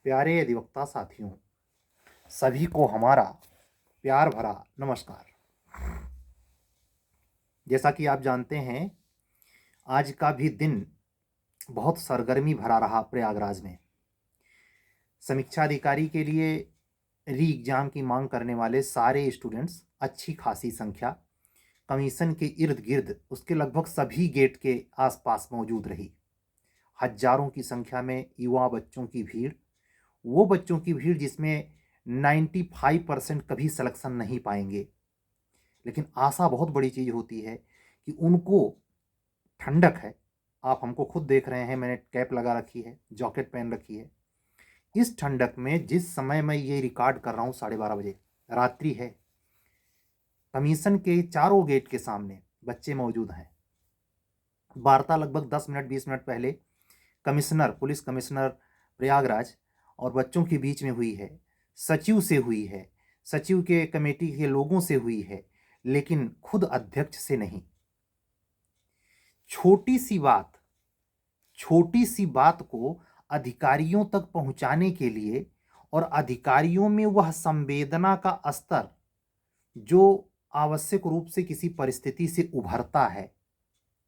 प्यारे अधिवक्ता साथियों, सभी को हमारा प्यार भरा नमस्कार। जैसा कि आप जानते हैं, आज का भी दिन बहुत सरगर्मी भरा रहा प्रयागराज में। समीक्षा अधिकारी के लिए री एग्जाम की मांग करने वाले सारे स्टूडेंट्स, अच्छी खासी संख्या कमीशन के इर्द गिर्द उसके लगभग सभी गेट के आसपास मौजूद रही। हजारों की संख्या में युवा बच्चों की भीड़, वो बच्चों की भीड़ जिसमें 95% कभी सिलेक्शन नहीं पाएंगे, लेकिन आशा बहुत बड़ी चीज़ होती है कि उनको ठंडक है। आप हमको खुद देख रहे हैं, मैंने कैप लगा रखी है, जैकेट पहन रखी है। इस ठंडक में जिस समय मैं ये रिकॉर्ड कर रहा हूँ, 12:30 बजे रात्रि है, कमीशन के चारों गेट के सामने बच्चे मौजूद हैं। वार्ता लगभग 10 मिनट 20 मिनट पहले पुलिस कमिश्नर प्रयागराज और बच्चों के बीच में हुई है, सचिव से हुई है, सचिव के कमेटी के लोगों से हुई है, लेकिन खुद अध्यक्ष से नहीं। छोटी सी बात को अधिकारियों तक पहुंचाने के लिए और अधिकारियों में वह संवेदना का स्तर जो आवश्यक रूप से किसी परिस्थिति से उभरता है,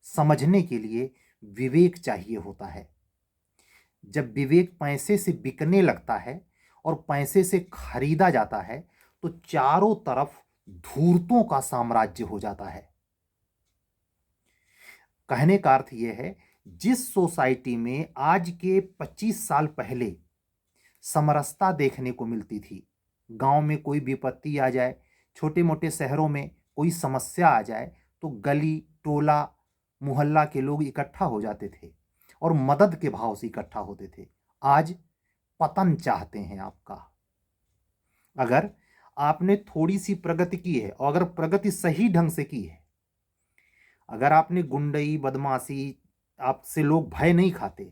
समझने के लिए विवेक चाहिए होता है। जब विवेक पैसे से बिकने लगता है और पैसे से खरीदा जाता है, तो चारों तरफ धूर्तों का साम्राज्य हो जाता है। कहने का अर्थ यह है, जिस सोसाइटी में आज के 25 साल पहले समरसता देखने को मिलती थी, गांव में कोई विपत्ति आ जाए, छोटे मोटे शहरों में कोई समस्या आ जाए, तो गली टोला मोहल्ला के लोग इकट्ठा हो जाते थे और मदद के भाव से इकट्ठा होते थे। आज पतन चाहते हैं आपका। अगर आपने थोड़ी सी प्रगति की है और अगर प्रगति सही ढंग से की है, अगर आपने गुंडई बदमाशी, आपसे लोग भय नहीं खाते,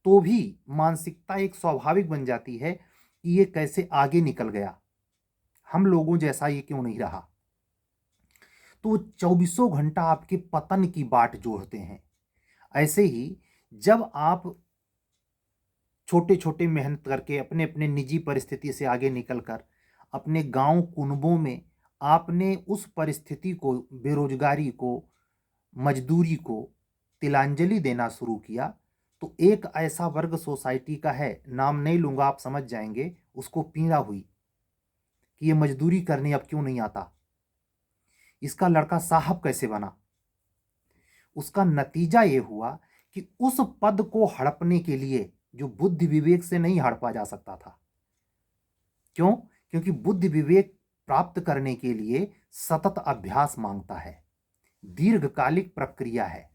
तो भी मानसिकता एक स्वाभाविक बन जाती है कि ये कैसे आगे निकल गया, हम लोगों जैसा ये क्यों नहीं रहा। तो 24 घंटा आपके पतन की बाट जोड़ते हैं। ऐसे ही जब आप छोटे छोटे मेहनत करके अपने अपने निजी परिस्थिति से आगे निकलकर अपने गांव कुनबों में आपने उस परिस्थिति को, बेरोजगारी को, मजदूरी को तिलांजलि देना शुरू किया, तो एक ऐसा वर्ग सोसाइटी का है, नाम नहीं लूंगा, आप समझ जाएंगे, उसको पीड़ा हुई कि ये मजदूरी करने अब क्यों नहीं आता, इसका लड़का साहब कैसे बना। उसका नतीजा ये हुआ कि उस पद को हड़पने के लिए जो बुद्धि विवेक से नहीं हड़पा जा सकता था। क्यों? क्योंकि बुद्धि विवेक प्राप्त करने के लिए सतत अभ्यास मांगता है, दीर्घकालिक प्रक्रिया है,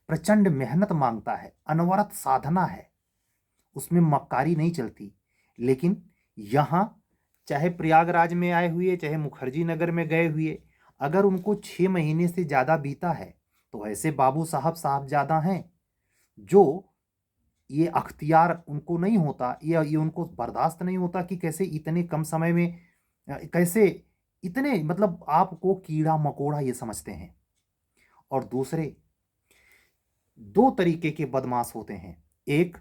प्रचंड मेहनत मांगता है, अनवरत साधना है, उसमें मक्कारी नहीं चलती। लेकिन यहां चाहे प्रयागराज में आए हुए, चाहे मुखर्जी नगर में गए हुए, अगर उनको 6 महीने से ज्यादा बीता है, तो ऐसे बाबू साहब ज्यादा हैं जो ये अख्तियार उनको नहीं होता, ये उनको बर्दाश्त नहीं होता कि कैसे इतने कम समय में कैसे इतने, मतलब आपको कीड़ा मकोड़ा ये समझते हैं। और दूसरे 2 तरीके के बदमाश होते हैं। एक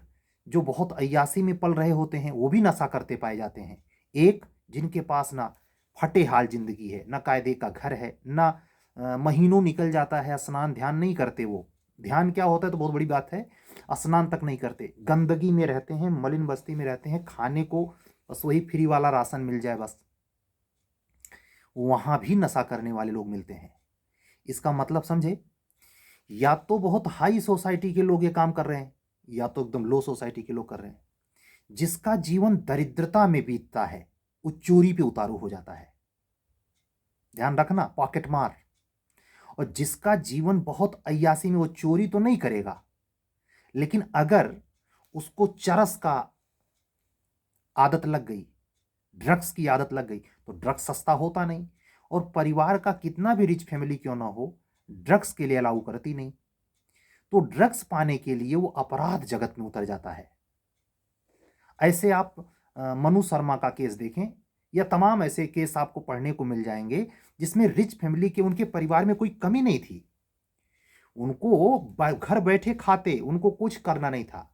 जो बहुत अय्यासी में पल रहे होते हैं, वो भी नशा करते पाए जाते हैं। एक जिनके पास ना फटे हाल जिंदगी है, ना कायदे का घर है, ना महीनों निकल जाता है, स्नान ध्यान नहीं करते। वो ध्यान क्या होता है तो बहुत बड़ी बात है, स्नान तक नहीं करते, गंदगी में रहते हैं, मलिन बस्ती में रहते हैं, खाने को बस वही फ्री वाला राशन मिल जाए बस। वहां भी नशा करने वाले लोग मिलते हैं। इसका मतलब समझे, या तो बहुत हाई सोसाइटी के लोग ये काम कर रहे हैं, या तो एकदम लो सोसाइटी के लोग कर रहे हैं। जिसका जीवन दरिद्रता में बीतता है, वो चोरी पे उतारू हो जाता है, ध्यान रखना, पॉकेट मार। और जिसका जीवन बहुत अय्यासी में, वो चोरी तो नहीं करेगा, लेकिन अगर उसको चरस का आदत लग गई, ड्रग्स की आदत लग गई, तो ड्रग्स सस्ता होता नहीं, और परिवार का कितना भी रिच फैमिली क्यों ना हो, ड्रग्स के लिए अलाउ करती नहीं। तो ड्रग्स पाने के लिए वो अपराध जगत में उतर जाता है। ऐसे आप मनु शर्मा का केस देखें, या तमाम ऐसे केस आपको पढ़ने को मिल जाएंगे जिसमें रिच फैमिली के, उनके परिवार में कोई कमी नहीं थी, उनको घर बैठे खाते, उनको कुछ करना नहीं था।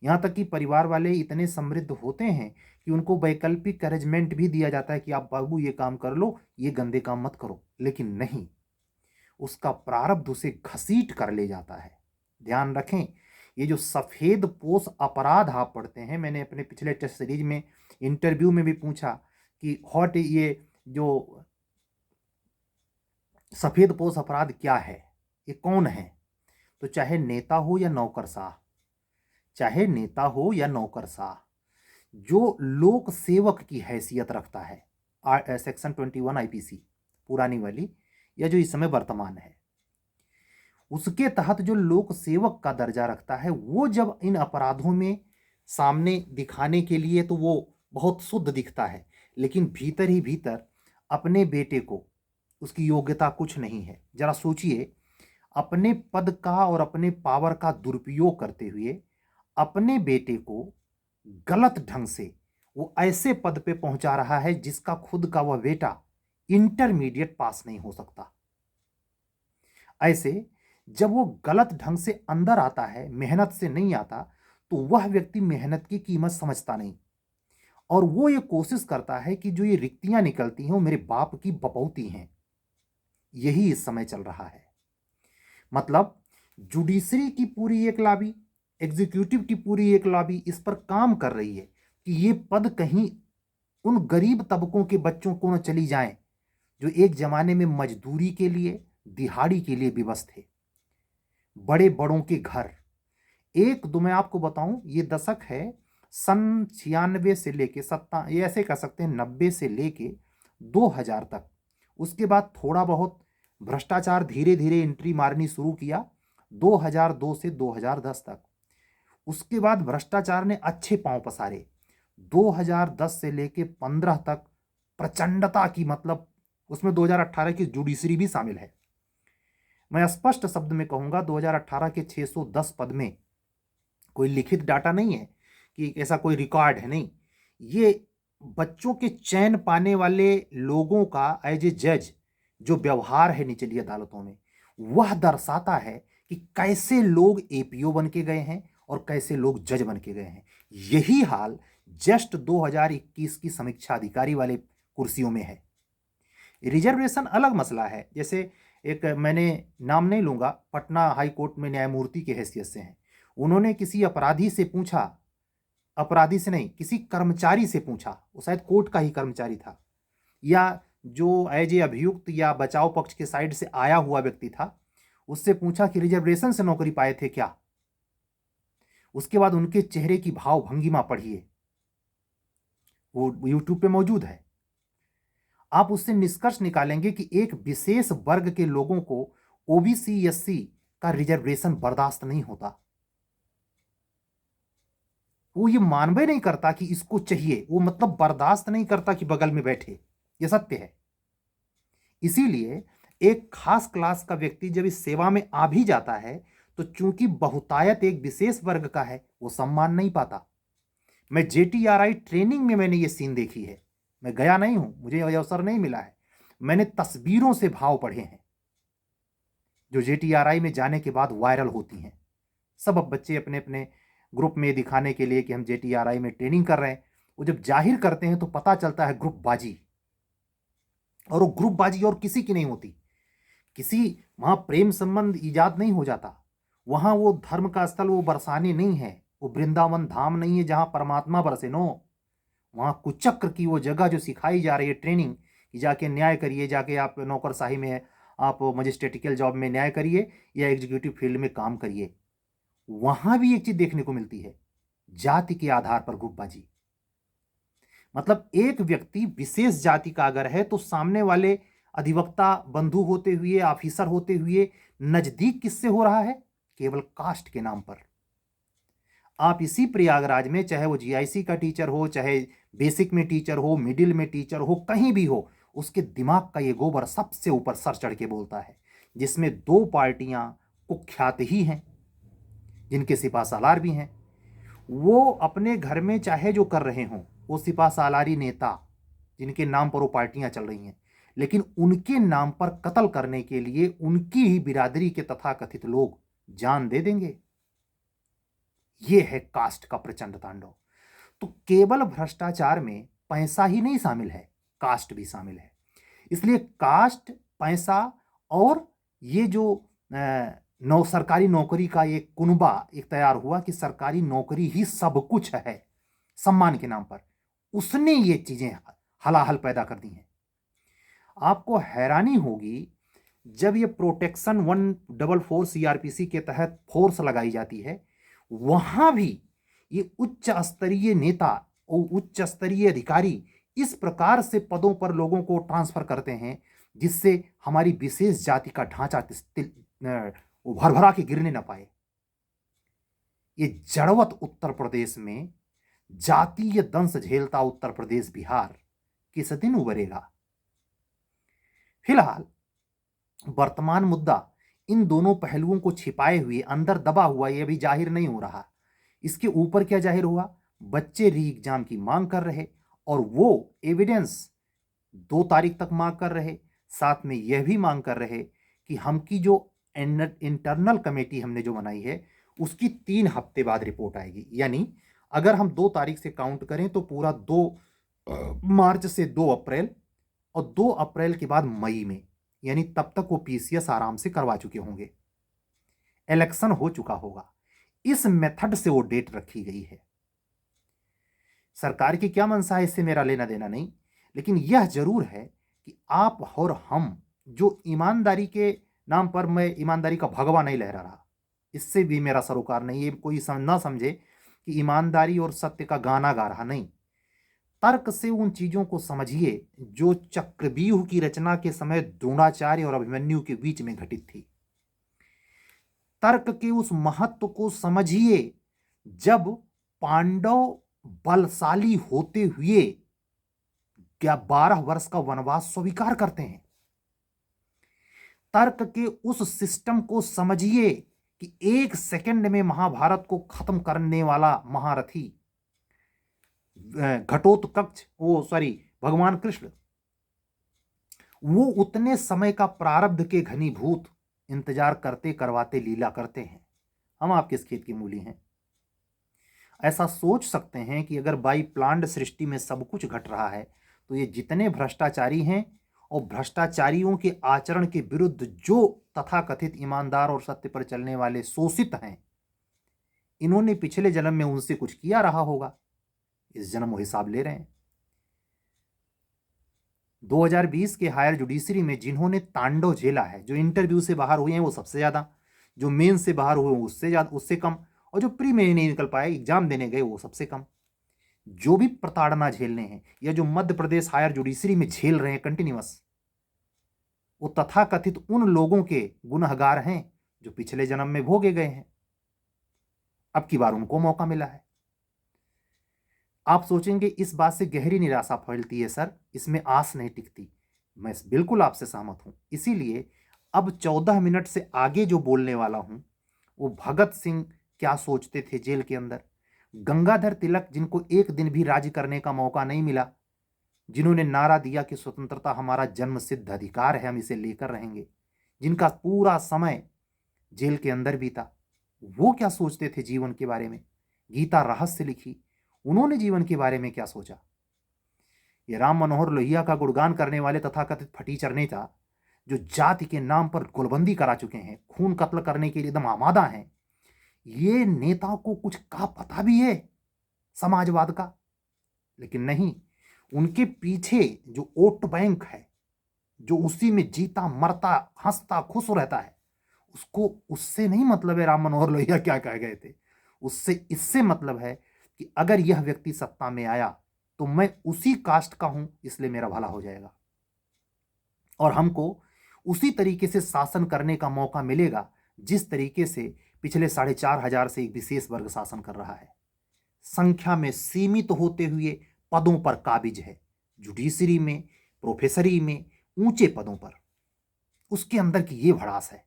यहाँ तक कि परिवार वाले इतने समृद्ध होते हैं कि उनको वैकल्पिक अरेंजमेंट भी दिया जाता है कि आप बाबू ये काम कर लो, ये गंदे काम मत करो, लेकिन नहीं, उसका प्रारब्ध उसे घसीट कर ले जाता है। ध्यान रखें, ये जो सफेद पोश अपराध आप पढ़ते हैं, मैंने अपने पिछले टेस्ट सीरीज में इंटरव्यू में भी पूछा कि हॉट ये जो सफेद पोश अपराध क्या है, ये कौन है? तो चाहे नेता हो या नौकरशाह, चाहे नेता हो या नौकरशाह, जो लोक सेवक की हैसियत रखता है, सेक्शन 21 आईपीसी पुरानी वाली या जो इस समय वर्तमान है, उसके तहत जो लोक सेवक का दर्जा रखता है, वो जब इन अपराधों में सामने दिखाने के लिए तो वो बहुत शुद्ध दिखता है, लेकिन भीतर ही भीतर अपने बेटे को, उसकी योग्यता कुछ नहीं है। जरा सोचिए, अपने पद का और अपने पावर का दुरुपयोग करते हुए अपने बेटे को गलत ढंग से वो ऐसे पद पे पहुंचा रहा है जिसका खुद का वह बेटा इंटरमीडिएट पास नहीं हो सकता। ऐसे जब वो गलत ढंग से अंदर आता है, मेहनत से नहीं आता, तो वह व्यक्ति मेहनत की कीमत समझता नहीं और वो ये कोशिश करता है कि जो ये रिक्तियां निकलती हैं वो मेरे बाप की बपौती हैं। यही इस समय चल रहा है। मतलब जुडिशरी की पूरी एक लॉबी, एग्जीक्यूटिव की पूरी एक लॉबी इस पर काम कर रही है कि ये पद कहीं उन गरीब तबकों के बच्चों को न चली जाएं जो एक जमाने में मजदूरी के लिए, दिहाड़ी के लिए विवश थे। बड़े बड़ों के घर, एक दो मैं आपको बताऊं, ये दशक है सन 96 से लेके ये ऐसे कह सकते हैं 90 से लेके 2000 तक। उसके बाद थोड़ा बहुत भ्रष्टाचार धीरे धीरे एंट्री मारनी शुरू किया 2002 से 2010 तक। उसके बाद भ्रष्टाचार ने अच्छे पांव पसारे 2010 से लेके 15 तक प्रचंडता की, मतलब उसमें 2018 की जुडिशरी भी शामिल है। मैं स्पष्ट शब्द में कहूंगा 2018 के 610 पद में कोई लिखित डाटा नहीं है कि ऐसा कोई रिकॉर्ड है, नहीं, ये बच्चों के चयन पाने वाले लोगों का एज ए जज जो व्यवहार है निचली अदालतों में, वह दर्शाता है कि कैसे लोग एपीओ बन के गए हैं और कैसे लोग जज बन के गए हैं। यही हाल जस्ट 2021 की समीक्षा अधिकारी वाले कुर्सियों में है। रिजर्वेशन अलग मसला है। जैसे एक, मैंने नाम नहीं लूंगा, पटना हाई कोर्ट में न्यायमूर्ति की हैसियत से हैं, उन्होंने किसी अपराधी से पूछा, अपराधी से नहीं, किसी कर्मचारी से पूछा, वो शायद कोर्ट का ही कर्मचारी था या जो एज ए अभियुक्त या बचाव पक्ष के साइड से आया हुआ व्यक्ति था, उससे पूछा कि रिजर्वेशन से नौकरी पाए थे क्या। उसके बाद उनके चेहरे की भाव भंगिमा पढ़िए, वो यूट्यूब पे मौजूद है। आप उससे निष्कर्ष निकालेंगे कि एक विशेष वर्ग के लोगों को ओबीसी एससी का रिजर्वेशन बर्दाश्त नहीं होता। वो ये मानवे नहीं करता कि इसको चाहिए, वो मतलब बर्दाश्त नहीं करता कि बगल में बैठे। ये सत्य है। इसीलिए एक खास क्लास का व्यक्ति जब इस सेवा में आ भी जाता है तो चूंकि बहुतायत एक विशेष वर्ग का है, वो सम्मान नहीं पाता। मैं जेटीआरआई ट्रेनिंग में मैंने ये सीन देखी है। मैं गया नहीं हूं, मुझे अवसर नहीं मिला है, मैंने तस्वीरों से भाव पढ़े हैं जो जेटीआरआई में जाने के बाद वायरल होती हैं। सब अब बच्चे अपने अपने ग्रुप में दिखाने के लिए कि हम जेटीआरआई में ट्रेनिंग कर रहे हैं, वो जब जाहिर करते हैं तो पता चलता है ग्रुपबाजी। और वो ग्रुपबाजी और किसी की नहीं होती। किसी वहां प्रेम संबंध ईजाद नहीं हो जाता, वहां वो धर्म का स्थल वो बरसाने नहीं है, वो वृंदावन धाम नहीं है जहां परमात्मा बरसे। नो, वहां कुचक्र की वो जगह जो सिखाई जा रही है ट्रेनिंग कि जाके न्याय करिए, जाके आप नौकरशाही में, आप मजिस्ट्रेटिकल जॉब में न्याय करिए या एग्जीक्यूटिव फील्ड में काम करिए। वहां भी एक चीज देखने को मिलती है, जाति के आधार पर ग्रुपबाजी। मतलब एक व्यक्ति विशेष जाति का अगर है तो सामने वाले अधिवक्ता बंधु होते हुए, ऑफिसर होते हुए नजदीक किससे हो रहा है? केवल कास्ट के नाम पर। आप इसी प्रयागराज में, चाहे वो जीआईसी का टीचर हो, चाहे बेसिक में टीचर हो, मिडिल में टीचर हो, कहीं भी हो, उसके दिमाग का ये गोबर सबसे ऊपर सर चढ़ के बोलता है, जिसमें दो पार्टियां कुख्यात ही हैं, जिनके सिपा सालार भी हैं। वो अपने घर में चाहे जो कर रहे हों, वो सिपा सालारी नेता जिनके नाम पर वो पार्टियां चल रही हैं, लेकिन उनके नाम पर कत्ल करने के लिए उनकी ही बिरादरी के तथाकथित लोग जान दे देंगे। ये है कास्ट का प्रचंड तांडव। तो केवल भ्रष्टाचार में पैसा ही नहीं शामिल है, कास्ट भी शामिल है। इसलिए कास्ट, पैसा और ये जो सरकारी नौकरी का एक कुनबा एक तैयार हुआ कि सरकारी नौकरी ही सब कुछ है सम्मान के नाम पर, उसने ये चीजें हलाहल पैदा कर दी हैं। आपको हैरानी होगी जब ये प्रोटेक्शन 144 सीआरपीसी के तहत फोर्स लगाई जाती है, वहां भी ये उच्च स्तरीय नेता और उच्च स्तरीय अधिकारी इस प्रकार से पदों पर लोगों को ट्रांसफर करते हैं जिससे हमारी विशेष जाति का ढांचा भरभरा के गिरने न पाए। ये जड़वत उत्तर प्रदेश में जातीय दंश झेलता उत्तर प्रदेश बिहार किस दिन उभरेगा? फिलहाल वर्तमान मुद्दा इन दोनों पहलुओं को छिपाए हुए अंदर दबा हुआ ये अभी जाहिर नहीं हो रहा। इसके ऊपर क्या जाहिर हुआ? बच्चे री एग्जाम की मांग कर रहे और वो एविडेंस 2 तारीख तक मांग कर रहे, साथ में यह भी मांग कर रहे कि हमकी जो इंटरनल कमेटी हमने जो बनाई है उसकी 3 हफ्ते बाद रिपोर्ट आएगी। यानी अगर हम 2 तारीख से काउंट करें तो पूरा 2 मार्च से 2 अप्रैल और 2 अप्रैल के बाद मई में, यानी तब तक वो पीसीएस आराम से करवा चुके होंगे, इलेक्शन हो चुका होगा। इस मेथड से वो डेट रखी गई है। सरकार की क्या मंशा है इससे मेरा लेना देना नहीं, लेकिन यह जरूर है कि आप और हम जो ईमानदारी के नाम पर, मैं ईमानदारी का भगवा नहीं लहरा रहा, इससे भी मेरा सरोकार नहीं है, कोई ना समझे कि ईमानदारी और सत्य का गाना गा रहा, नहीं। तर्क से उन चीजों को समझिए जो चक्रव्यूह की रचना के समय द्रोणाचार्य और अभिमन्यु के बीच में घटित थी। तर्क के उस महत्व को समझिए जब पांडव बलशाली होते हुए क्या 12 वर्ष का वनवास स्वीकार करते हैं। तर्क के उस सिस्टम को समझिए कि 1 सेकंड में महाभारत को खत्म करने वाला महारथी भगवान कृष्ण, वो उतने समय का प्रारब्ध के घनीभूत इंतजार करते करवाते लीला करते हैं। हम आप किस खेत की मूली हैं? ऐसा सोच सकते हैं कि अगर बाई प्लान्ड सृष्टि में सब कुछ घट रहा है तो ये जितने भ्रष्टाचारी हैं और भ्रष्टाचारियों के आचरण के विरुद्ध जो तथाकथित ईमानदार और सत्य पर चलने वाले शोषित हैं, इन्होंने पिछले जन्म में उनसे कुछ किया रहा होगा, इस जन्म वो हिसाब ले रहे हैं। 2020 के हायर जुडिशरी में जिन्होंने तांडव झेला है, जो इंटरव्यू से बाहर हुए हैं वो सबसे ज्यादा, जो मेन से बाहर हुए उससे ज्यादा, उससे कम, और जो प्री में नहीं निकल पाए, एग्जाम देने गए, वो सबसे कम। जो भी प्रताड़ना झेलने हैं या जो मध्य प्रदेश हायर जुडिशरी में झेल रहे हैं कंटिन्यूअस, वो तथाकथित उन लोगों के गुनहगार हैं जो पिछले जन्म में भोगे गए हैं। अब की बार उनको मौका मिला है। आप सोचेंगे इस बात से गहरी निराशा फैलती है, सर इसमें आस नहीं टिकती। मैं बिल्कुल आपसे सहमत हूं। इसीलिए अब 14 मिनट से आगे जो बोलने वाला हूं वो भगत सिंह क्या सोचते थे जेल के अंदर, गंगाधर तिलक जिनको एक दिन भी राज करने का मौका नहीं मिला, जिन्होंने नारा दिया कि स्वतंत्रता हमारा जन्मसिद्ध अधिकार है, हम इसे लेकर रहेंगे, जिनका पूरा समय जेल के अंदर बीता, वो क्या सोचते थे जीवन के बारे में। गीता रहस्य लिखी, उन्होंने जीवन के बारे में क्या सोचा। ये राम मनोहर लोहिया का गुणगान करने वाले तथाकथित फटीचर नेता जो जाति के नाम पर गोलबंदी करा चुके हैं, खून कत्ल करने के लिए एकदम आमादा हैं, ये नेताओं को कुछ का पता भी है समाजवाद का? लेकिन नहीं, उनके पीछे जो वोट बैंक है, जो उसी में जीता मरता हंसता खुश रहता है, उसको उससे नहीं मतलब है राम मनोहर लोहिया क्या कह गए थे, उससे इससे मतलब है कि अगर यह व्यक्ति सत्ता में आया तो मैं उसी कास्ट का हूं, इसलिए मेरा भला हो जाएगा और हमको उसी तरीके से शासन करने का मौका मिलेगा जिस तरीके से पिछले 4,500 से एक विशेष वर्ग शासन कर रहा है। संख्या में सीमित होते हुए पदों पर काबिज है, जुडिशरी में, प्रोफेसरी में, ऊंचे पदों पर, उसके अंदर की ये भड़ास है।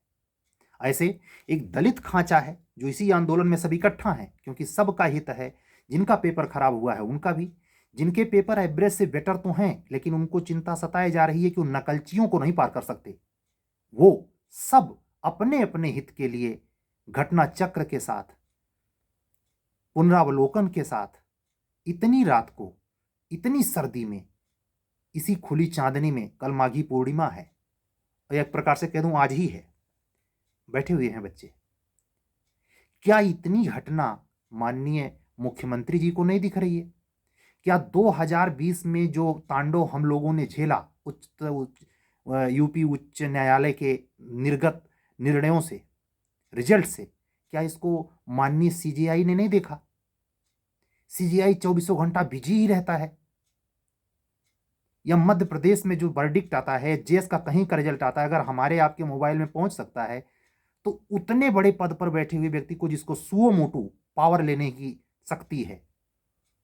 ऐसे एक दलित खांचा है जो इसी आंदोलन में सब इकट्ठा है, क्योंकि सबका हित है। जिनका पेपर खराब हुआ है उनका भी, जिनके पेपर एवरेज से बेटर तो हैं लेकिन उनको चिंता सताए जा रही है कि उन नकलचियों को नहीं पार कर सकते, वो सब अपने अपने हित के लिए घटना चक्र के साथ पुनरावलोकन के साथ इतनी रात को, इतनी सर्दी में, इसी खुली चांदनी में, कल माघी पूर्णिमा है और एक प्रकार से कह दूं आज ही है, बैठे हुए हैं बच्चे। क्या इतनी घटना माननीय मुख्यमंत्री जी को नहीं दिख रही है? क्या 2020 में जो तांडव हम लोगों ने झेला यूपी उच्च न्यायालय के निर्गत निर्णयों से, रिजल्ट से, क्या इसको माननीय सीजीआई ने नहीं देखा? सीजीआई 24 घंटा बिजी ही रहता है। या मध्य प्रदेश में जो वर्डिक्ट आता है, जेस का कहीं का रिजल्ट आता है, अगर हमारे आपके मोबाइल में पहुंच सकता है तो उतने बड़े पद पर बैठे हुए व्यक्ति को, जिसको सुओ मोटू पावर लेने की शक्ति है,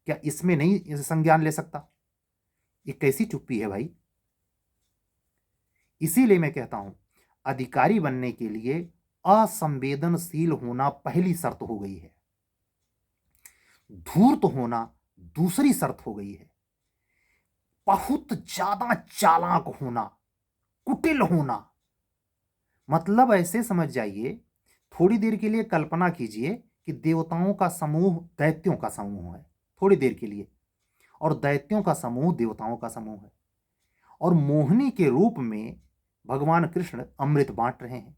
क्या इसमें नहीं संज्ञान ले सकता? ये कैसी चुप्पी है भाई? इसीलिए मैं कहता हूं, अधिकारी बनने के लिए असंवेदनशील होना पहली शर्त हो गई है, धूर्त होना दूसरी शर्त हो गई है, बहुत ज्यादा चालाक होना, कुटिल होना। मतलब ऐसे समझ जाइए, थोड़ी देर के लिए कल्पना कीजिए कि देवताओं का समूह दैत्यों का समूह है, थोड़ी देर के लिए, और दैत्यों का समूह देवताओं का समूह है, और मोहिनी के रूप में भगवान कृष्ण अमृत बांट रहे हैं।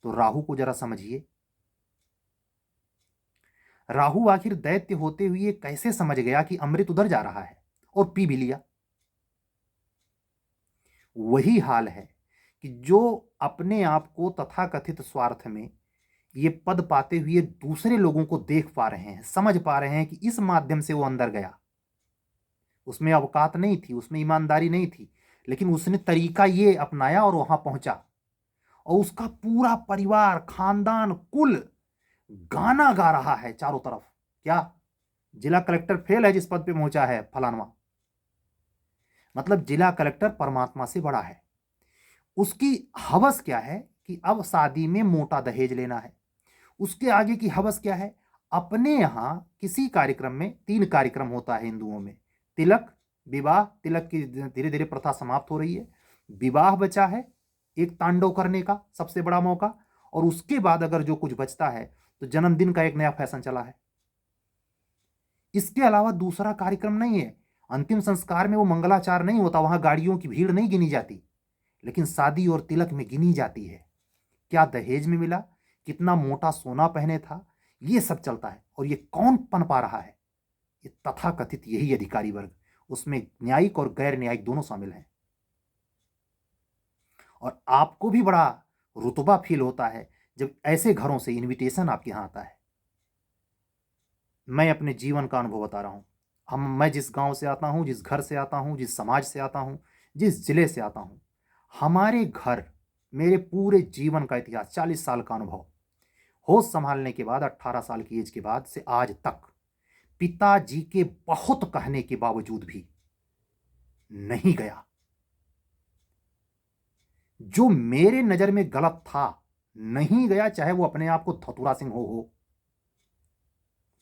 तो राहु को जरा समझिए, राहु आखिर दैत्य होते हुए कैसे समझ गया कि अमृत उधर जा रहा है और पी भी लिया? वही हाल है कि जो अपने आप को तथाकथित स्वार्थ में ये पद पाते हुए दूसरे लोगों को देख पा रहे हैं, समझ पा रहे हैं कि इस माध्यम से वो अंदर गया, उसमें अवकात नहीं थी, उसमें ईमानदारी नहीं थी, लेकिन उसने तरीका ये अपनाया और वहां पहुंचा, और उसका पूरा परिवार, खानदान, कुल गाना गा रहा है चारों तरफ। क्या जिला कलेक्टर फेल है जिस पद पे पहुंचा है फलानवा? मतलब जिला कलेक्टर परमात्मा से बड़ा है। उसकी हवस क्या है कि अब शादी में मोटा दहेज लेना है। उसके आगे की हवस क्या है? अपने यहां किसी कार्यक्रम में, 3 कार्यक्रम होता है हिंदुओं में, तिलक, विवाह, तिलक की धीरे धीरे प्रथा समाप्त हो रही है, विवाह बचा है एक तांडव करने का सबसे बड़ा मौका, और उसके बाद अगर जो कुछ बचता है तो जन्मदिन का एक नया फैशन चला है। इसके अलावा दूसरा कार्यक्रम नहीं है। अंतिम संस्कार में वो मंगलाचार नहीं होता, वहां गाड़ियों की भीड़ नहीं गिनी जाती, लेकिन शादी और तिलक में गिनी जाती है। क्या दहेज में मिला, कितना मोटा सोना पहने था, ये सब चलता है। और ये कौन पनपा रहा है? ये तथाकथित यही अधिकारी वर्ग, उसमें न्यायिक और गैर न्यायिक दोनों शामिल हैं। और आपको भी बड़ा रुतबा फील होता है जब ऐसे घरों से इनविटेशन आपके यहां आता है। मैं अपने जीवन का अनुभव बता रहा हूं। मैं जिस गांव से आता हूं, जिस घर से आता हूं, जिस समाज से आता हूं, जिस जिले से आता हूं, हमारे घर, मेरे पूरे जीवन का इतिहास, 40 साल का अनुभव, होश संभालने के बाद, 18 साल की एज के बाद से आज तक, पिताजी के बहुत कहने के बावजूद भी नहीं गया। जो मेरे नजर में गलत था नहीं गया, चाहे वो अपने आप को धतूरा सिंह हो।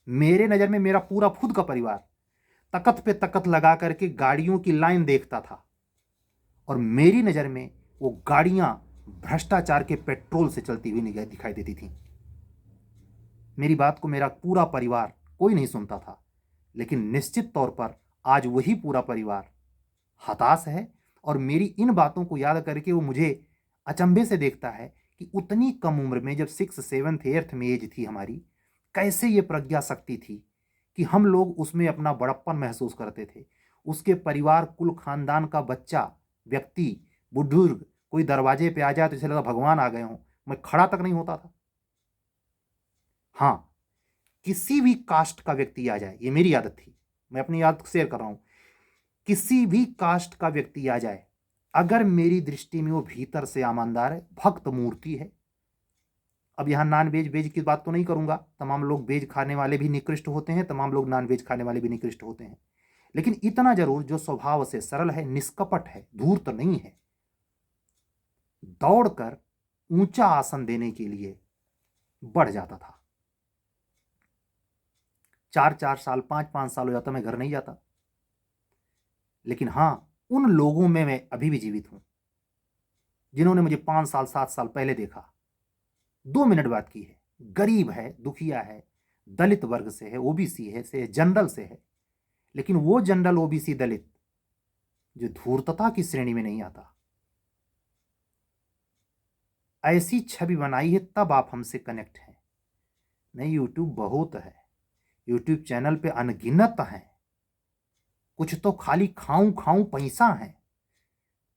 मेरे नजर में मेरा पूरा खुद का परिवार तकत पे तकत लगा करके गाड़ियों की लाइन देखता था, और मेरी नजर में वो गाड़ियां भ्रष्टाचार के पेट्रोल से चलती हुई दिखाई देती थी। मेरी बात को मेरा पूरा परिवार कोई नहीं सुनता था, लेकिन निश्चित तौर पर आज वही पूरा परिवार हताश है, और मेरी इन बातों को याद करके वो मुझे अचंभे से देखता है कि उतनी कम उम्र में, जब 6, 7, 8 में एज थी हमारी, कैसे ये प्रज्ञा शक्ति थी कि हम लोग उसमें अपना बड़प्पन महसूस करते थे। उसके परिवार, कुल खानदान का बच्चा, व्यक्ति, बुजुर्ग, कोई दरवाजे पे आ जाए तो इसे लगा भगवान आ गए हों। मैं खड़ा तक नहीं होता था। हाँ, किसी भी कास्ट का व्यक्ति आ जाए, ये मेरी आदत थी, मैं अपनी आदत शेयर कर रहा हूं, किसी भी कास्ट का व्यक्ति आ जाए, अगर मेरी दृष्टि में वो भीतर से ईमानदार है, भक्त मूर्ति है। अब यहां नॉन वेज वेज की बात तो नहीं करूंगा, तमाम लोग वेज खाने वाले भी निकृष्ट होते हैं, तमाम लोग नॉन वेज खाने वाले भी निकृष्ट होते हैं, लेकिन इतना जरूर, जो स्वभाव से सरल है, निष्कपट है, धूर्त नहीं है, दौड़कर ऊंचा आसन देने के लिए बढ़ जाता था। 4-4 साल, 5-5 साल हो जाता, मैं घर नहीं जाता। लेकिन हां, उन लोगों में मैं अभी भी जीवित हूं जिन्होंने मुझे 5 साल, 7 साल पहले देखा, 2 मिनट बात की है, गरीब है, दुखिया है, दलित वर्ग से है, ओबीसी है, से जनरल से है, लेकिन वो जनरल ओबीसी दलित जो धूर्तता की श्रेणी में नहीं आता, ऐसी छवि बनाई है, तब आप हमसे कनेक्ट हैं। नहीं, यूट्यूब बहुत है, यूट्यूब चैनल पे अनगिनत हैं, कुछ तो खाली खाऊं खाऊं पैसा है।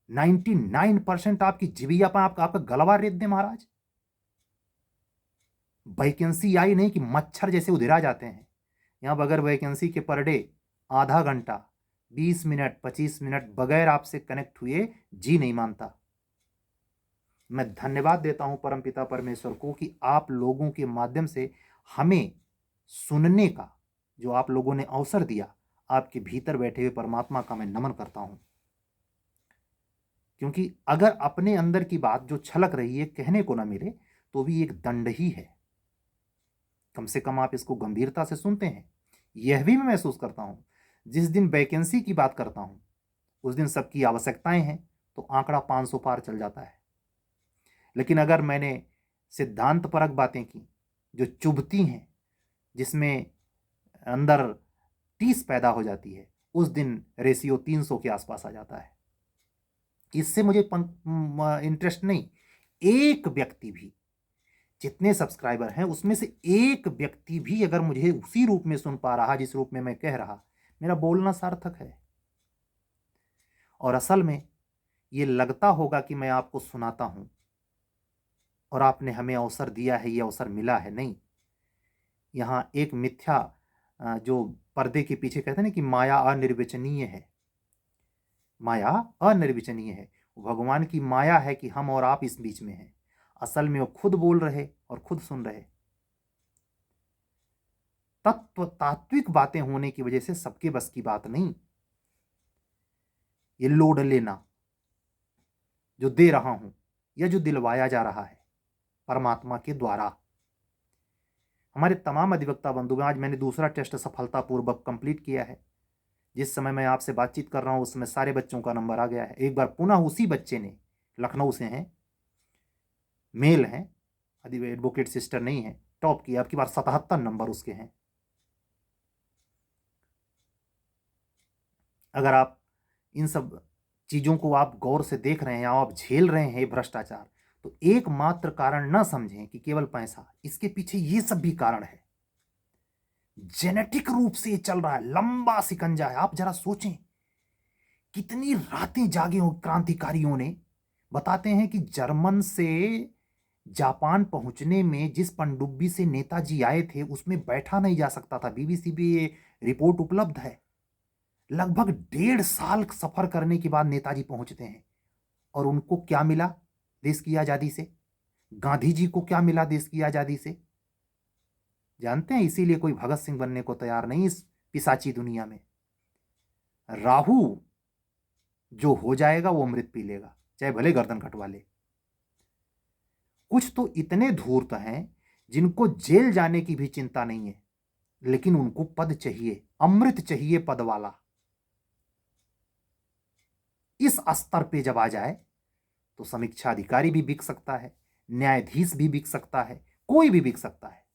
99% आपकी जिबिया पर आपका गलवा रेत दे महाराज। वैकेंसी आई नहीं कि मच्छर जैसे उधिरा जाते हैं। यहां बगैर वैकेंसी के पर डे आधा घंटा, 20 मिनट, 25 मिनट बगैर आपसे कनेक्ट हुए जी नहीं मानता। मैं धन्यवाद देता हूं परमपिता परमेश्वर को कि आप लोगों के माध्यम से हमें सुनने का जो आप लोगों ने अवसर दिया, आपके भीतर बैठे हुए परमात्मा का मैं नमन करता हूं। क्योंकि अगर अपने अंदर की बात जो छलक रही है कहने को ना मिले तो भी एक दंड ही है। कम से कम आप इसको गंभीरता से सुनते हैं। यह भी मैं महसूस करता हूं, जिस दिन वैकेंसी की बात करता हूं उस दिन सबकी आवश्यकताएं हैं तो आंकड़ा 500 पार चल जाता है। लेकिन अगर मैंने सिद्धांत परक बातें की जो चुभती हैं, जिसमें अंदर 30 पैदा हो जाती है, उस दिन रेशियो 300 के आसपास आ जाता है। इससे मुझे इंटरेस्ट नहीं। एक व्यक्ति भी, जितने सब्सक्राइबर हैं उसमें से एक व्यक्ति भी अगर मुझे उसी रूप में सुन पा रहा जिस रूप में मैं कह रहा, मेरा बोलना सार्थक है। और असल में ये लगता होगा कि मैं आपको सुनाता हूं और आपने हमें अवसर दिया है, ये अवसर मिला है। नहीं, यहां एक मिथ्या जो पर्दे के पीछे कहते हैं ना कि माया अनिर्वचनीय है, माया अनिर्वचनीय है। भगवान की माया है कि हम और आप इस बीच में हैं। असल में वो खुद बोल रहे और खुद सुन रहे। तात्विक बातें होने की वजह से सबके बस की बात नहीं। ये लोड लेना जो दे रहा हूं या जो दिलवाया जा रहा है परमात्मा के द्वारा। हमारे तमाम अधिवक्ता बंधु, आज मैंने दूसरा टेस्ट सफलतापूर्वक कंप्लीट किया है। जिस समय मैं आपसे बातचीत कर रहा हूं उस समय सारे बच्चों का नंबर आ गया है। एक बार पुनः उसी बच्चे ने, लखनऊ से हैं, मेल हैं, एडवोकेट सिस्टर नहीं है, टॉप किया। आपकी बार 77 नंबर उसके हैं। अगर आप इन सब चीजों को आप गौर से देख रहे हैं, आप झेल रहे हैं भ्रष्टाचार, तो एकमात्र कारण ना समझें कि केवल पैसा, इसके पीछे ये सब भी कारण है। जेनेटिक रूप से चल रहा है, लंबा सिकंजा है। आप जरा सोचें कितनी रातें जागे हो क्रांतिकारियों ने। बताते हैं कि जर्मन से जापान पहुंचने में जिस पनडुब्बी से नेताजी आए थे उसमें बैठा नहीं जा सकता था। बीबीसी पे ये रिपोर्ट उपलब्ध है। लगभग 1.5 साल सफर करने के बाद नेताजी पहुंचते हैं। और उनको क्या मिला देश की आजादी से? गांधी जी को क्या मिला देश की आजादी से? जानते हैं, इसीलिए कोई भगत सिंह बनने को तैयार नहीं इस पिशाची दुनिया में। राहु जो हो जाएगा वो अमृत पी लेगा, चाहे भले गर्दन कटवा ले। कुछ तो इतने धूर्त हैं जिनको जेल जाने की भी चिंता नहीं है, लेकिन उनको पद चाहिए, अमृत चाहिए पद वाला। इस स्तर पे जब आ जाए तो समीक्षा अधिकारी भी बिक सकता है, न्यायाधीश भी बिक सकता है, कोई भी बिक सकता है।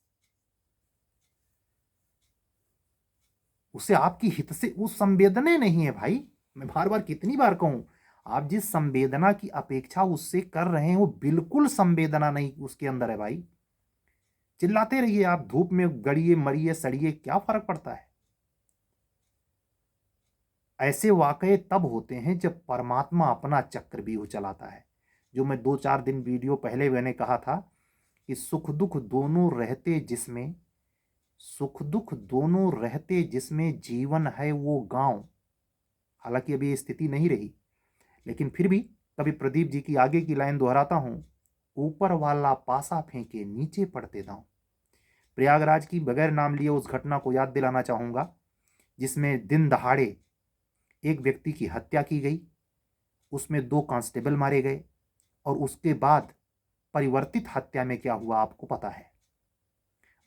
उसे आपकी हित से उस संवेदना नहीं है भाई। मैं बार बार कितनी बार कहूं, आप जिस संवेदना की अपेक्षा उससे कर रहे हैं वो बिल्कुल संवेदना नहीं उसके अंदर है भाई। चिल्लाते रहिए आप, धूप में गड़िए मरिए सड़िए, क्या फर्क पड़ता है। ऐसे वाकये तब होते हैं जब परमात्मा अपना चक्रव्यूह चलाता है। जो मैं 2-4 दिन वीडियो पहले मैंने कहा था कि सुख दुख दोनों रहते जिसमें, सुख दुख दोनों रहते जिसमें जीवन है वो गांव। हालांकि अभी ये स्थिति नहीं रही, लेकिन फिर भी कभी प्रदीप जी की आगे की लाइन दोहराता हूं, ऊपर वाला पासा फेंके नीचे पड़ते दांव। प्रयागराज की बगैर नाम लिए उस घटना को याद दिलाना चाहूंगा जिसमें दिन दहाड़े एक व्यक्ति की हत्या की गई, उसमें 2 कांस्टेबल मारे गए, और उसके बाद परिवर्तित हत्या में क्या हुआ आपको पता है।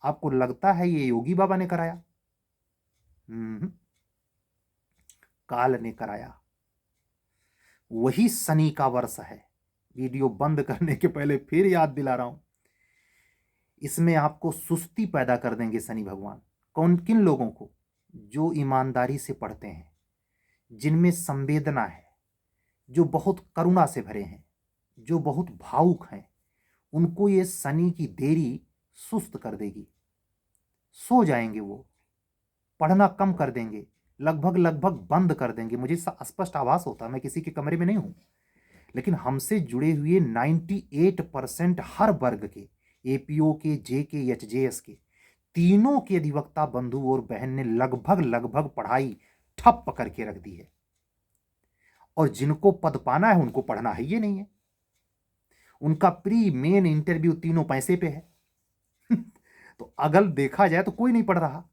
आपको लगता है ये योगी बाबा ने कराया? काल ने कराया। वही शनि का वर्ष है। वीडियो बंद करने के पहले फिर याद दिला रहा हूं, इसमें आपको सुस्ती पैदा कर देंगे शनि भगवान। कौन किन लोगों को? जो ईमानदारी से पढ़ते हैं, जिनमें संवेदना है, जो बहुत करुणा से भरे हैं, जो बहुत भावुक हैं, उनको ये शनि की देरी सुस्त कर देगी। सो जाएंगे वो, पढ़ना कम कर देंगे, लगभग लगभग बंद कर देंगे। मुझे स्पष्ट आभास होता, मैं किसी के कमरे में नहीं हूं, लेकिन हमसे जुड़े हुए 98% हर वर्ग के, एपीओ के, जे के, एचजेएस के, तीनों के अधिवक्ता बंधु और बहन ने लगभग लगभग पढ़ाई ठप करके रख दी है। और जिनको पद पाना है उनको पढ़ना है ये नहीं है। उनका प्री मेन इंटरव्यू तीनों पैसे पे है। तो अगर देखा जाए तो कोई नहीं पढ़ रहा।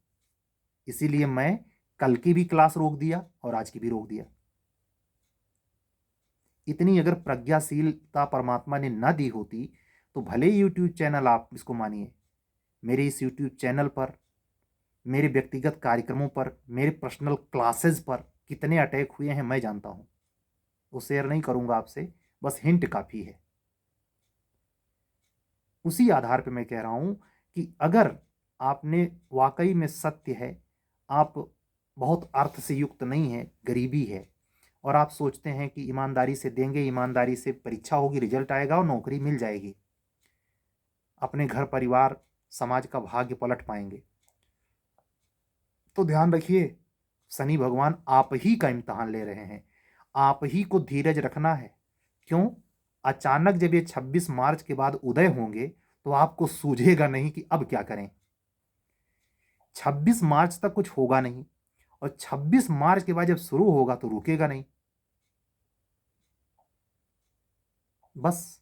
इसीलिए मैं कल की भी क्लास रोक दिया और आज की भी रोक दिया। इतनी अगर प्रज्ञाशीलता परमात्मा ने ना दी होती तो भले ही यूट्यूब चैनल, आप इसको मानिए, मेरे इस यूट्यूब चैनल पर, मेरे व्यक्तिगत कार्यक्रमों पर, मेरे पर्सनल क्लासेस पर कितने अटैक हुए हैं मैं जानता हूं। वो शेयर नहीं करूंगा आपसे, बस हिंट काफी है। उसी आधार पर मैं कह रहा हूं कि अगर आपने वाकई में सत्य है, आप बहुत अर्थ से युक्त नहीं है, गरीबी है, और आप सोचते हैं कि ईमानदारी से देंगे, ईमानदारी से परीक्षा होगी, रिजल्ट आएगा और नौकरी मिल जाएगी, अपने घर परिवार समाज का भाग्य पलट पाएंगे, तो ध्यान रखिए शनि भगवान आप ही का इम्तहान ले रहे हैं। आप ही को धीरज रखना है। क्यों? अचानक जब ये 26 मार्च के बाद उदय होंगे तो आपको सूझेगा नहीं कि अब क्या करें। 26 मार्च तक कुछ होगा नहीं, और 26 मार्च के बाद जब शुरू होगा तो रुकेगा नहीं। बस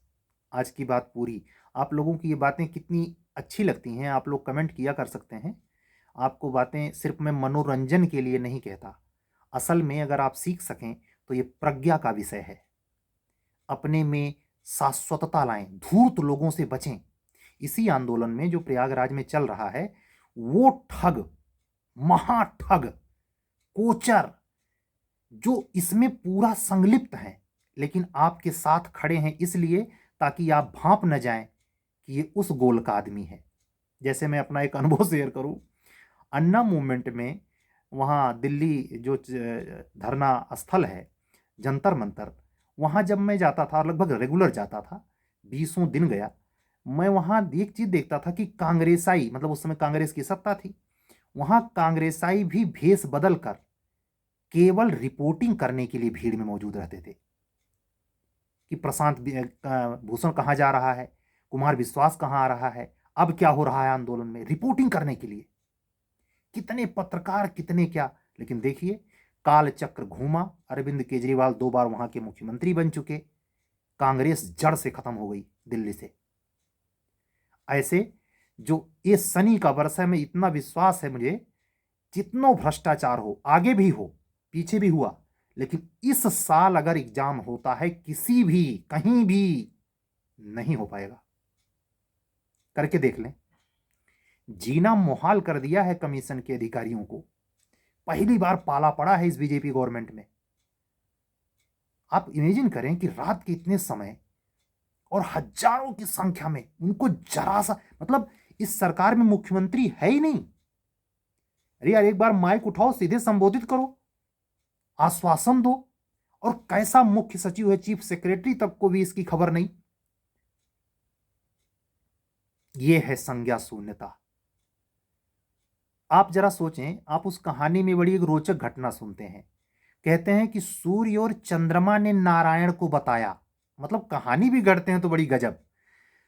आज की बात पूरी। आप लोगों की ये बातें कितनी अच्छी लगती हैं आप लोग कमेंट किया कर सकते हैं। आपको बातें सिर्फ मैं मनोरंजन के लिए नहीं कहता, असल में अगर आप सीख सकें तो ये प्रज्ञा का विषय है। अपने में शाश्वतता लाएं, धूर्त लोगों से बचें। इसी आंदोलन में जो प्रयागराज में चल रहा है, वो ठग, महाठग, कोचर जो इसमें पूरा संलिप्त हैं, लेकिन आपके साथ खड़े हैं इसलिए ताकि आप भांप न जाएं कि ये उस गोल का आदमी है। जैसे मैं अपना एक अनुभव शेयर करूं, अन्ना मूवमेंट में वहाँ दिल्ली जो धरना स्थल है, जंतर मंतर, वहाँ जब मैं जाता था, लगभग रेगुलर जाता था, 20 दिन गया, मैं वहाँ एक चीज़ देखता था कि कांग्रेसाई, मतलब उस समय कांग्रेस की सत्ता थी, वहाँ कांग्रेसाई भी भेष बदल कर केवल रिपोर्टिंग करने के लिए भीड़ में मौजूद रहते थे कि प्रशांत भूषण कहाँ जा रहा है, कुमार विश्वास कहाँ आ रहा है, अब क्या हो रहा है आंदोलन में, रिपोर्टिंग करने के लिए। कितने पत्रकार, कितने क्या। लेकिन देखिए काल चक्र घूमा, अरविंद केजरीवाल 2 बार वहां के मुख्यमंत्री बन चुके, कांग्रेस जड़ से खत्म हो गई दिल्ली से। ऐसे जो ये शनि का वर्ष है, में इतना विश्वास है मुझे, जितना भ्रष्टाचार हो, आगे भी हो, पीछे भी हुआ, लेकिन इस साल अगर एग्जाम होता है किसी भी कहीं भी, नहीं हो पाएगा। करके देख लें। जीना मुहाल कर दिया है कमीशन के अधिकारियों को। पहली बार पाला पड़ा है इस बीजेपी गवर्नमेंट में। आप इमेजिन करें कि रात के इतने समय और हजारों की संख्या में उनको जरा सा, मतलब इस सरकार में मुख्यमंत्री है ही नहीं। अरे यार, एक बार माइक उठाओ, सीधे संबोधित करो, आश्वासन दो। और कैसा मुख्य सचिव है, चीफ सेक्रेटरी तक को भी इसकी खबर नहीं। यह है संज्ञा शून्यता। आप जरा सोचें, आप उस कहानी में बड़ी एक रोचक घटना सुनते हैं। कहते हैं कि सूर्य और चंद्रमा ने नारायण को बताया, मतलब कहानी भी गढ़ते हैं तो बड़ी गजब।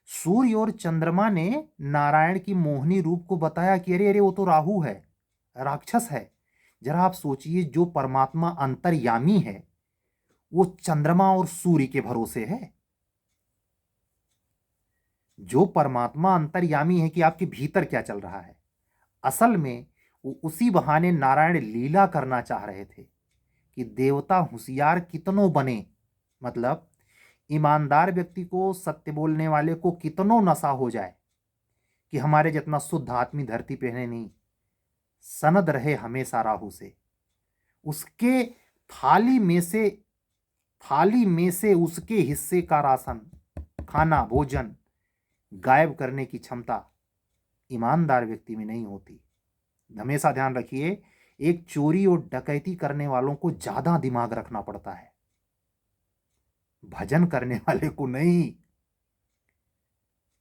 सूर्य और चंद्रमा ने नारायण की मोहिनी रूप को बताया कि अरे अरे वो तो राहु है, राक्षस है। जरा आप सोचिए, जो परमात्मा अंतर्यामी है वो चंद्रमा और सूर्य के भरोसे है। जो परमात्मा अंतर्यामी है कि आपके भीतर क्या चल रहा है। असल में वो उसी बहाने नारायण लीला करना चाह रहे थे कि देवता होशियार कितनों बने, मतलब ईमानदार व्यक्ति को, सत्य बोलने वाले को कितनों नशा हो जाए कि हमारे जितना शुद्ध आदमी धरती पे है नहीं, सनद रहे हमेशा राहु से। उसके थाली में से उसके हिस्से का राशन, खाना, भोजन गायब करने की क्षमता ईमानदार व्यक्ति में नहीं होती। हमेशा ध्यान रखिए, एक चोरी और डकैती करने वालों को ज्यादा दिमाग रखना पड़ता है, भजन करने वाले को नहीं।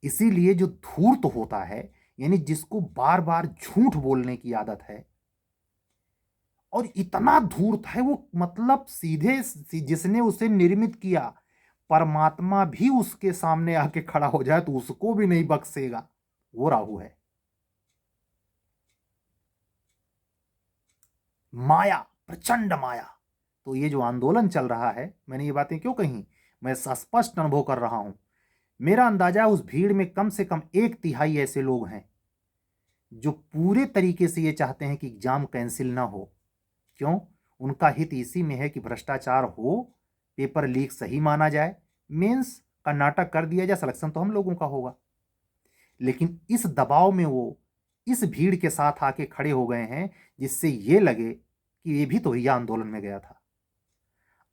इसीलिए जो धूर्त होता है, यानी जिसको बार बार झूठ बोलने की आदत है, और इतना धूर्त है वो, मतलब सीधे जिसने उसे निर्मित किया, परमात्मा भी उसके सामने आके खड़ा हो जाए तो उसको भी नहीं बख्शेगा, वो राहु है। माया, प्रचंड माया। तो ये जो आंदोलन चल रहा है, मैंने ये बातें क्यों कही, मैं स्पष्ट अनुभव कर रहा हूं। मेरा अंदाजा उस भीड़ में कम से कम 1/3 ऐसे लोग हैं जो पूरे तरीके से ये चाहते हैं कि एग्जाम कैंसिल ना हो। क्यों? उनका हित इसी में है कि भ्रष्टाचार हो, पेपर लीक सही माना जाए, मेंस का नाटक कर दिया जाए, सिलेक्शन तो हम लोगों का होगा। लेकिन इस दबाव में वो इस भीड़ के साथ आके खड़े हो गए हैं जिससे ये लगे कि ये भी तो यह आंदोलन में गया था।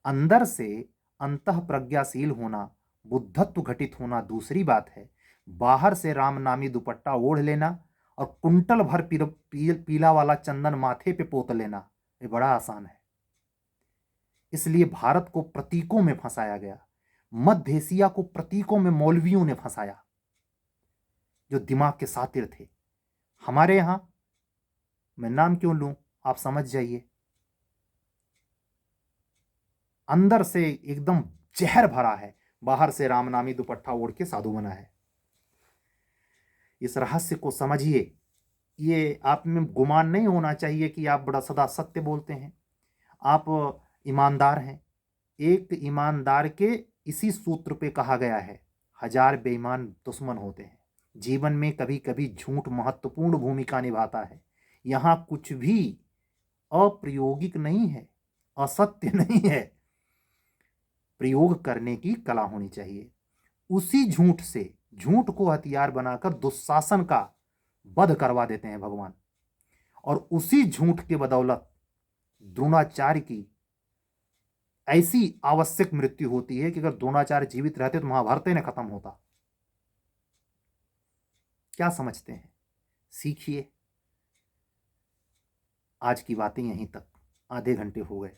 अंदर से अंतः प्रज्ञाशील होना, बुद्धत्व घटित होना दूसरी बात है, बाहर से रामनामी दुपट्टा ओढ़ लेना और कुंटल भर पीला वाला चंदन माथे पे पोत लेना, ये बड़ा आसान है। इसलिए भारत को प्रतीकों में फंसाया गया, मध्य एशिया को प्रतीकों में मौलवियों ने फंसाया जो दिमाग के सातिर थे। हमारे यहां, मैं नाम क्यों लूं, आप समझ जाइए, अंदर से एकदम जहर भरा है, बाहर से रामनामी दुपट्टा ओढ़ के साधु बना है। इस रहस्य को समझिए। ये आप में गुमान नहीं होना चाहिए कि आप बड़ा सदा सत्य बोलते हैं, आप ईमानदार हैं। एक ईमानदार के इसी सूत्र पे कहा गया है, 1000 बेईमान दुश्मन होते हैं। जीवन में कभी कभी झूठ महत्वपूर्ण भूमिका निभाता है। यहां कुछ भी अप्रायोगिक नहीं है, असत्य नहीं है, प्रयोग करने की कला होनी चाहिए। उसी झूठ से, झूठ को हथियार बनाकर दुशासन का वध करवा देते हैं भगवान, और उसी झूठ के बदौलत द्रोणाचार्य की ऐसी आवश्यक मृत्यु होती है कि अगर द्रोणाचार्य जीवित रहते तो महाभारत ने खत्म होता। क्या समझते हैं? सीखिए। आज की बातें यहीं तक, आधे घंटे हो गए।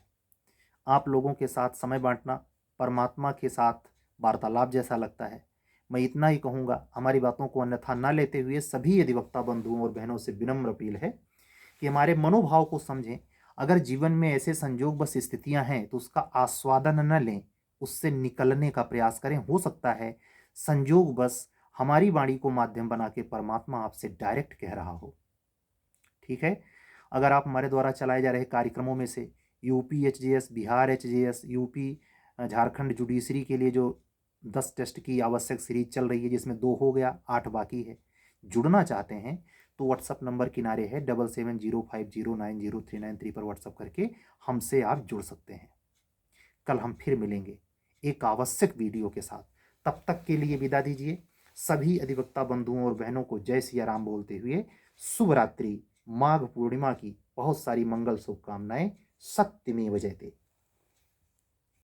आप लोगों के साथ समय बांटना परमात्मा के साथ वार्तालाप जैसा लगता है। मैं इतना ही कहूँगा, हमारी बातों को अन्यथा न लेते हुए सभी अधिवक्ता बंधुओं और बहनों से विनम्र अपील है कि हमारे मनोभाव को समझें। अगर जीवन में ऐसे संजोग बस स्थितियां हैं तो उसका आस्वादन न लें, उससे निकलने का प्रयास करें। हो सकता है संजोग बस हमारी वाणी को माध्यम बना के परमात्मा आपसे डायरेक्ट कह रहा हो। ठीक है? अगर आप हमारे द्वारा चलाए जा रहे कार्यक्रमों में से UP HGS, Bihar HGS, UP Jharkhand judiciary के लिए जो 10 टेस्ट की आवश्यक सीरीज चल रही है, जिसमें 2 हो गया, 8 बाकी है, जुड़ना चाहते हैं तो व्हाट्सअप नंबर किनारे है 7705090393 पर व्हाट्सअप करके हमसे आप जुड़ सकते हैं। कल हम फिर मिलेंगे एक आवश्यक वीडियो के साथ। तब तक के लिए विदा दीजिए। सभी अधिवक्ता बंधुओं और बहनों को जय सिया राम बोलते हुए शुभ रात्रि। माघ पूर्णिमा की बहुत सारी मंगल शुभकामनाएं। सत्यमेव जयते।